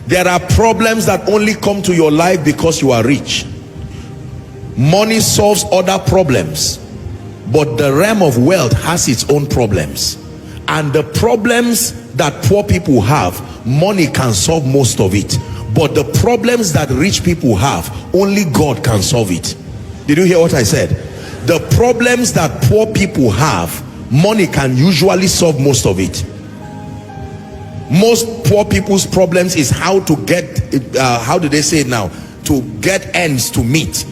There are problems that only come to your life because you are rich. Money solves other problems, but the realm of wealth has its own problems. And the problems that poor people have, money can solve most of it. But the problems that rich people have, only God can solve it. Did you hear what I said? The problems that poor people have, money can usually solve most of it. Most poor people's problems is how to get, how do they say it now? To get ends to meet.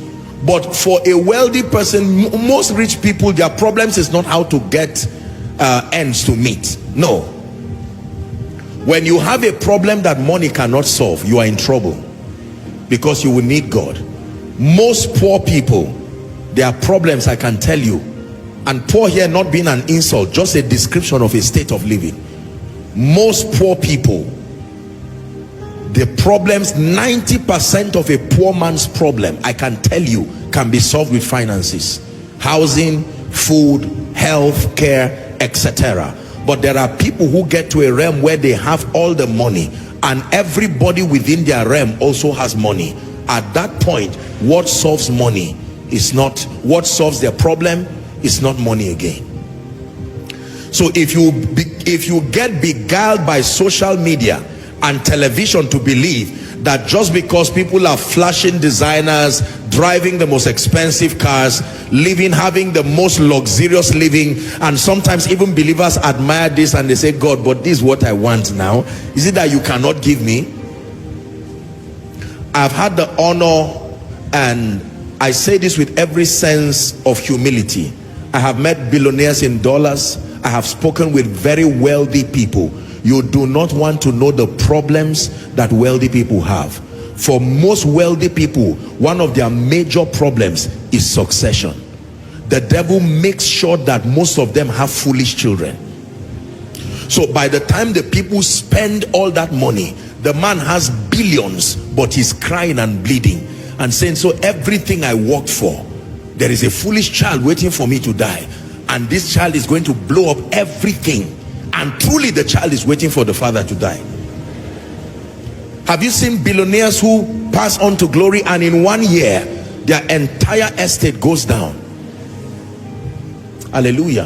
But for a wealthy person, most rich people, their problems is not how to get ends to meet. No. When you have a problem that money cannot solve, you are in trouble, because you will need God. Most poor people, their problems, I can tell you, and poor here not being an insult, just a description of a state of living. Most poor people, the problems, 90% of a poor man's problem, I can tell you, can be solved with finances, housing, food, health care, etc. But there are people who get to a realm where they have all the money, and everybody within their realm also has money. At that point, what solves money is not, what solves their problem is not money again. So if you get beguiled by social media and television to believe that just because people are flashing designers, driving the most expensive cars, having the most luxurious living, and sometimes even believers admire this and they say, God, but this is what I want now. Is it that you cannot give me? I've had the honor, and I say this with every sense of humility, I have met billionaires in dollars. I have spoken with very wealthy people. You do not want to know the problems that wealthy people have. For most wealthy people, one of their major problems is succession. The devil makes sure that most of them have foolish children. So by the time the people spend all that money, the man has billions, but he's crying and bleeding and saying, so everything I worked for, there is a foolish child waiting for me to die, and this child is going to blow up everything, and truly the child is waiting for the father to die. Have you seen billionaires who pass on to glory and in 1 year their entire estate goes down? Hallelujah.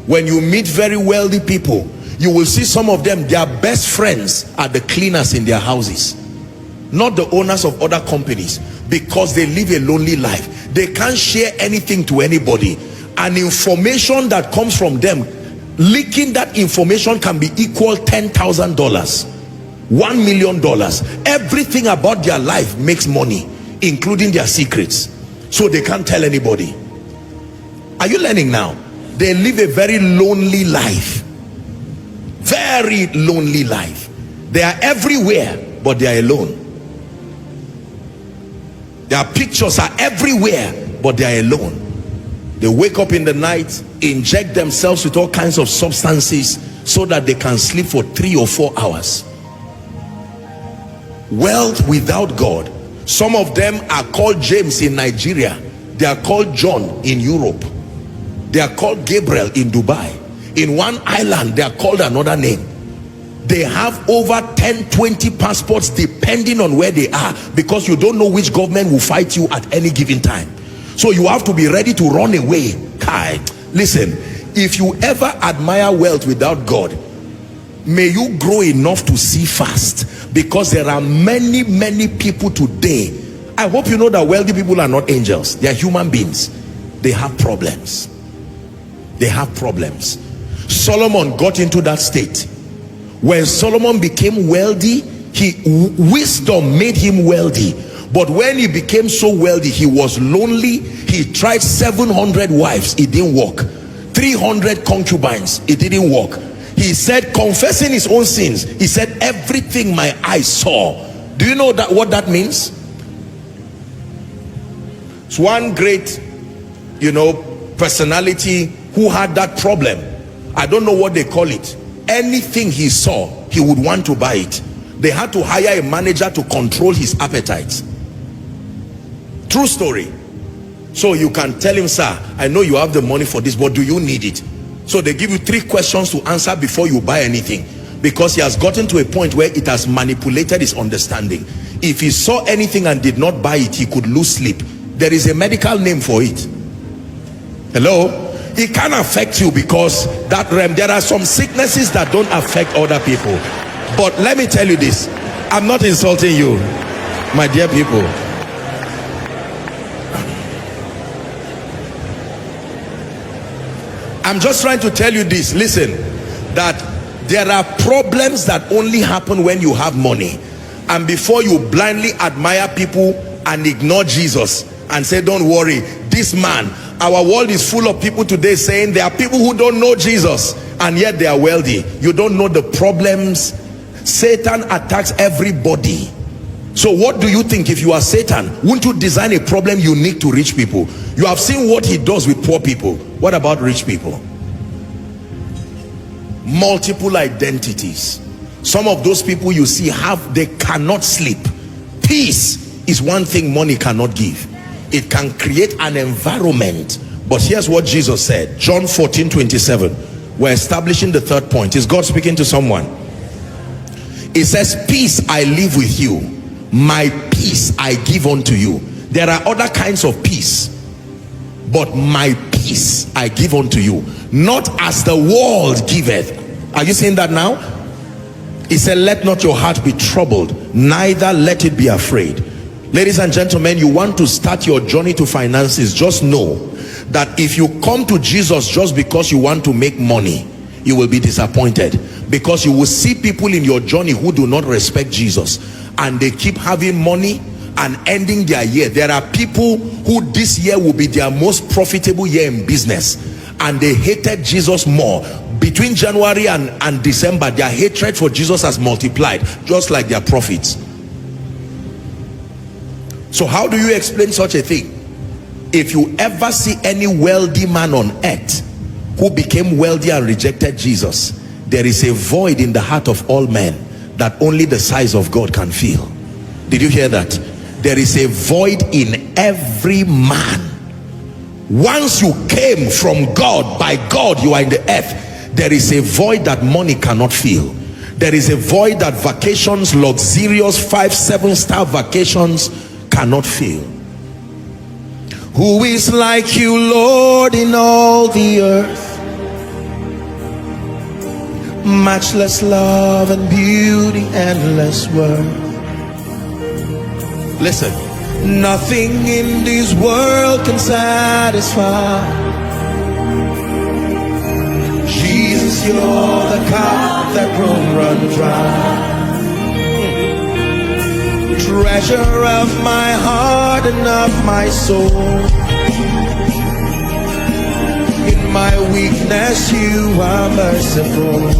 When you meet very wealthy people, you will see some of them, their best friends are the cleaners in their houses, not the owners of other companies, because they live a lonely life. They can't share anything to anybody, and information that comes from them, leaking that information can be equal $10,000, $1 million. Everything about their life makes money, including their secrets, so they can't tell anybody. Are you learning now? They live a very lonely life, very lonely life. They are everywhere, but they are alone. Their pictures are everywhere, but they are alone. They wake up in the night, inject themselves with all kinds of substances so that they can sleep for 3 or 4 hours. Wealth without God. Some of them are called James in Nigeria. They are called John in Europe. They are called Gabriel in Dubai. In one island, they are called another name. They have over 10-20 passports depending on where they are, because you don't know which government will fight you at any given time. So you have to be ready to run away. Kai, listen, if you ever admire wealth without God, may you grow enough to see fast, because there are many people today. I hope you know that wealthy people are not angels. They are human beings. They have problems. They have problems. Solomon got into that state. When Solomon became wealthy, wisdom made him wealthy. But when he became so wealthy, he was lonely. He tried 700 wives, it didn't work. 300 concubines, it didn't work. He said, confessing his own sins, he said, everything my eyes saw. Do you know that what that means? It's one great, personality who had that problem. I don't know what they call it. Anything he saw, he would want to buy it. They had to hire a manager to control his appetites. True story. So you can tell him, sir, I know you have the money for this, but do you need it? So they give you 3 questions to answer before you buy anything. because he has gotten to a point where it has manipulated his understanding. If he saw anything and did not buy it, he could lose sleep. There is a medical name for it. Hello? It can affect you because that realm, there are some sicknesses that don't affect other people. But let me tell you this, I'm not insulting you, my dear people. I'm just trying to tell you this. Listen, that there are problems that only happen when you have money. And before you blindly admire people and ignore Jesus and say, don't worry, this man, our world is full of people today saying there are people who don't know Jesus and yet they are wealthy. You don't know the problems. Satan attacks everybody. So what do you think? If you are Satan, wouldn't you design a problem unique to rich people? You have seen what he does with poor people. What about rich people? Multiple identities. Some of those people you see they cannot sleep. Peace is one thing money cannot give. It can create an environment. But here's what Jesus said, John 14:27. We're establishing the third point. Is God speaking to someone? It says, peace I live with you, my peace I give unto you. There are other kinds of peace, but my peace I give unto you, not as the world giveth. Are you seeing that now? He said, let not your heart be troubled, neither let it be afraid. Ladies and gentlemen, you want to start your journey to finances, just know that if you come to Jesus just because you want to make money, you will be disappointed, because you will see people in your journey who do not respect Jesus and they keep having money and ending their year. There are people who this year will be their most profitable year in business and they hated Jesus more. Between January and December, their hatred for Jesus has multiplied, just like their profits. So how do you explain such a thing? If you ever see any wealthy man on earth who became wealthy and rejected Jesus, there is a void in the heart of all men that only the size of God can fill. Did you hear that? There is a void in every man. Once you came from God, by God you are in the earth, there is a void that money cannot fill. There is a void that vacations, luxurious 5-7-star vacations cannot fill. Who is like you, Lord, in all the earth? Matchless love and beauty, endless worth. Listen, nothing in this world can satisfy. Jesus, you're the cup that won't run dry. Treasure of my heart and of my soul. In my weakness you are merciful.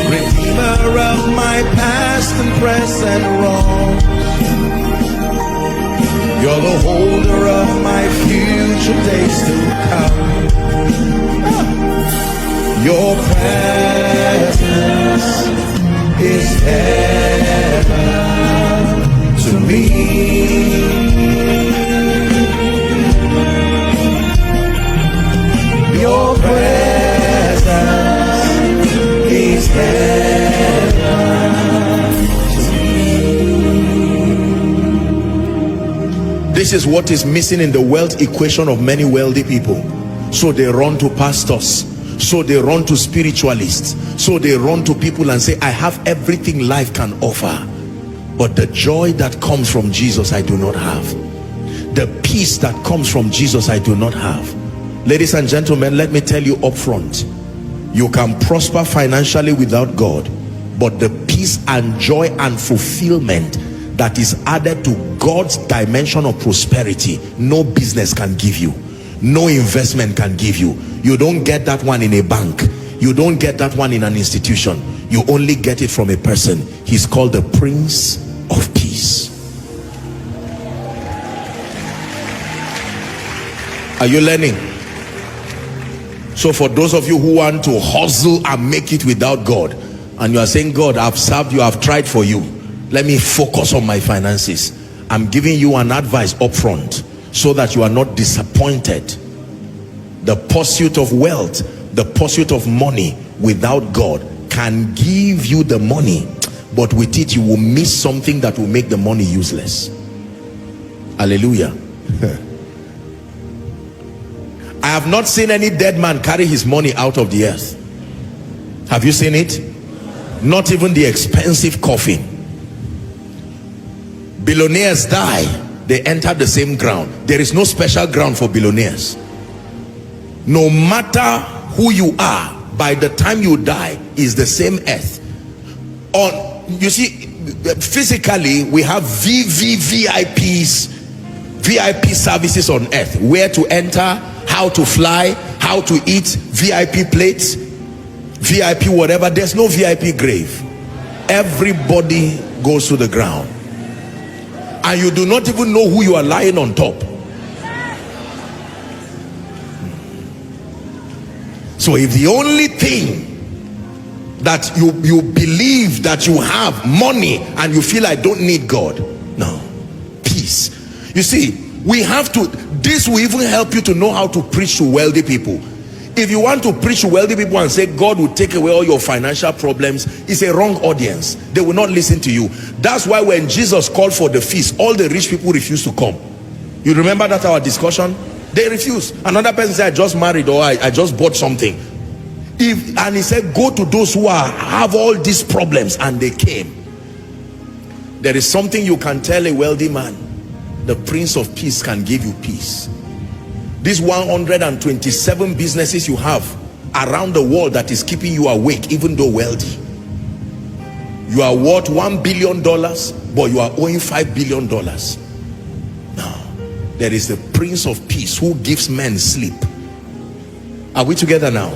Redeemer of my past and present wrongs. You're the holder of my future days to come. Your presence is heaven to me. Your presence is heaven to me. This is what is missing in the wealth equation of many wealthy people. So they run to pastors, so they run to spiritualists, so they run to people and say, I have everything life can offer, but the joy that comes from Jesus I do not have. The peace that comes from Jesus I do not have. Ladies and gentlemen, let me tell you up front, you can prosper financially without God, but the peace and joy and fulfillment that is added to God's dimension of prosperity, no business can give you, no investment can give you. You don't get that one in a bank. You don't get that one in an institution. You only get it from a person. He's called the Prince of Peace. Are you learning? So for those of you who want to hustle and make it without God, and you are saying, God, I've served you, I've tried for you, let me focus on my finances. I'm giving you an advice up front so that you are not disappointed. The pursuit of wealth, the pursuit of money without God can give you the money, but with it you will miss something that will make the money useless. Hallelujah. I have not seen any dead man carry his money out of the earth. Have you seen it? Not even the expensive coffin. Billionaires die, they enter the same ground. There is no special ground for billionaires. No matter who you are, by the time you die is the same earth. You see, physically we have VVVIPs, VIP services on earth, where to enter, how to fly, how to eat, VIP plates, VIP whatever. There's no VIP grave. Everybody goes to the ground, and you do not even know who you are lying on top. So if the only thing that you believe that you have, money, and you feel I don't need God, no, peace. You see, we have to, this will even help you to know how to preach to wealthy people. If you want to preach to wealthy people and say God will take away all your financial problems, it's a wrong audience. They will not listen to you. That's why when Jesus called for the feast, all the rich people refused to come. You remember that our discussion? They refused. Another person said, I just married, or I just bought something. And he said, go to those who have all these problems, and they came. There is something you can tell a wealthy man: the Prince of Peace can give you peace. These 127 businesses you have around the world that is keeping you awake, even though wealthy. You are worth $1 billion, but you are owing $5 billion. Now, there is the Prince of Peace who gives men sleep. Are we together now?